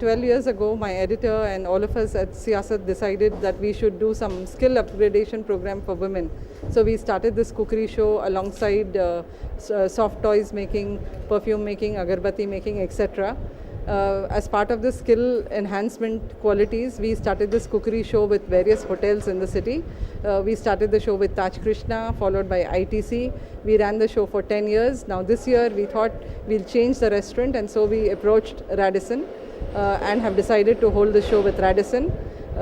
12 years ago, my editor and all of us at Siyasat decided that we should do some skill upgradation program for women. So we started this cookery show alongside soft toys making, perfume making, agarbatti making, etc. As part of the skill enhancement qualities, we started this cookery show with various hotels in the city. We started the show with Taj Krishna, followed by ITC. We ran the show for 10 years. Now this year we thought we'll change the restaurant, and so we approached Radisson and have decided to hold the show with Radisson.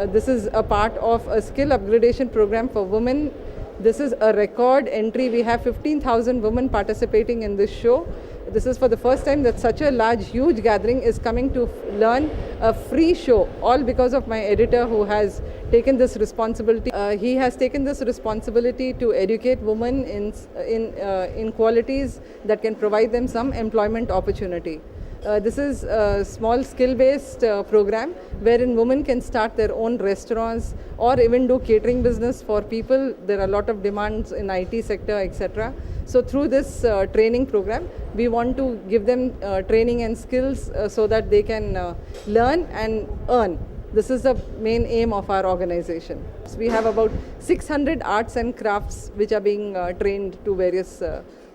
This is a part of a skill upgradation program for women. This is a record entry. We have 15,000 women participating in this show. This is for the first time that such a large, huge gathering is coming to learn a free show, all because of my editor who has taken this responsibility. He has taken this responsibility to educate women in qualities that can provide them some employment opportunity. This is a small skill-based program wherein women can start their own restaurants or even do catering business for people. There are a lot of demands in IT sector, etc. So through this training program, we want to give them training and skills so that they can learn and earn. This is the main aim of our organization. So we have about 600 arts and crafts which are being trained to various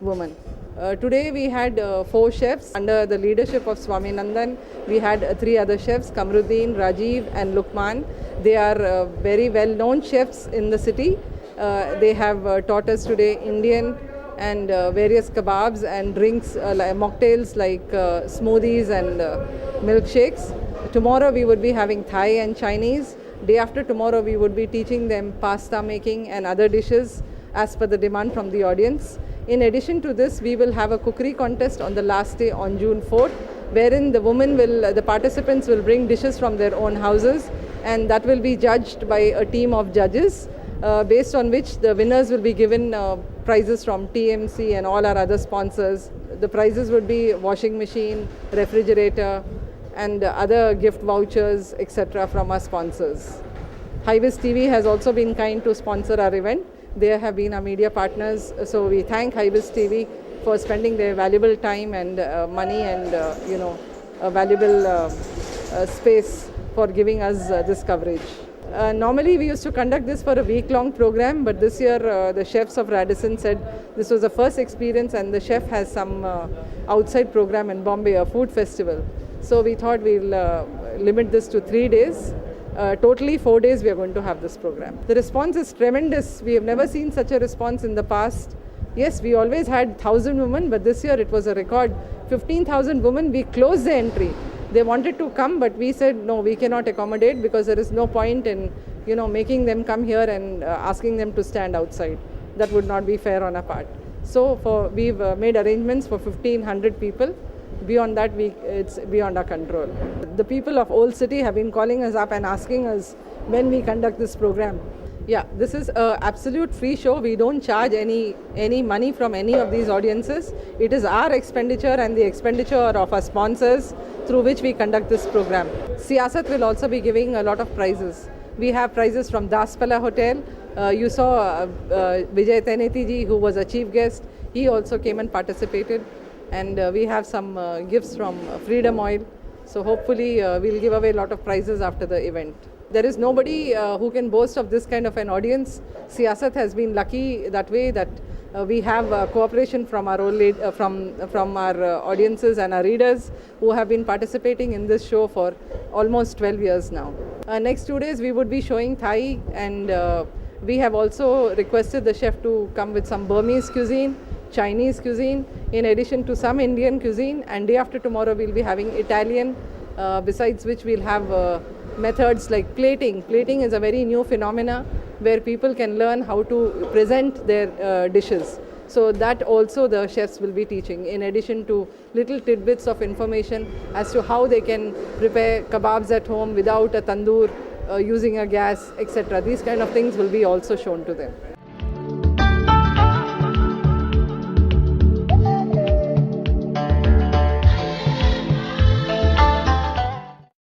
women. Today we had 4 chefs under the leadership of Swaminandan. We had 3 other chefs, Kamruddin, Rajiv and Lukman. They are very well-known chefs in the city. They have taught us today Indian and various kebabs and drinks, like mocktails like smoothies and milkshakes. Tomorrow we would be having Thai and Chinese. Day after tomorrow we would be teaching them pasta making and other dishes as per the demand from the audience. In addition to this, we will have a cookery contest on the last day on June 4th, wherein the participants will bring dishes from their own houses, and that will be judged by a team of judges, based on which the winners will be given prizes from TMC and all our other sponsors. The prizes would be washing machine, refrigerator, and other gift vouchers, etc. from our sponsors. Highways TV has also been kind to sponsor our event. They have been our media partners, so we thank Highways TV for spending their valuable time and money and a valuable space for giving us this coverage. Normally we used to conduct this for a week-long program, but this year the chefs of Radisson said this was the first experience, and the chef has some outside program in Bombay, a food festival. So we thought we'll limit this to 3 days. Totally 4 days we are going to have this program. The response is tremendous. We have never seen such a response in the past. Yes, we always had 1,000 women, but this year it was a record. 15,000 women, we closed the entry. They wanted to come, but we said, no, we cannot accommodate because there is no point in making them come here and asking them to stand outside. That would not be fair on our part. So we've made arrangements for 1,500 people. Beyond that, it's beyond our control. The people of Old City have been calling us up and asking us when we conduct this program. Yeah, this is an absolute free show. We don't charge any money from any of these audiences. It is our expenditure and the expenditure of our sponsors through which we conduct this program. Siyasat will also be giving a lot of prizes. We have prizes from Daspala Hotel. You saw Vijay Teneti ji, who was a chief guest. He also came and participated. And we have some gifts from Freedom Oil. So hopefully we'll give away a lot of prizes after the event. There is nobody who can boast of this kind of an audience. Siyasat has been lucky that way that we have cooperation from our from our audiences and our readers who have been participating in this show for almost 12 years now. Next 2 days we would be showing Thai, and we have also requested the chef to come with some Burmese cuisine, Chinese cuisine, in addition to some Indian cuisine, and day after tomorrow we'll be having Italian, besides which we'll have methods like plating. Plating is a very new phenomena where people can learn how to present their dishes. So that also the chefs will be teaching, in addition to little tidbits of information as to how they can prepare kebabs at home without a tandoor, using a gas, etc. These kind of things will be also shown to them.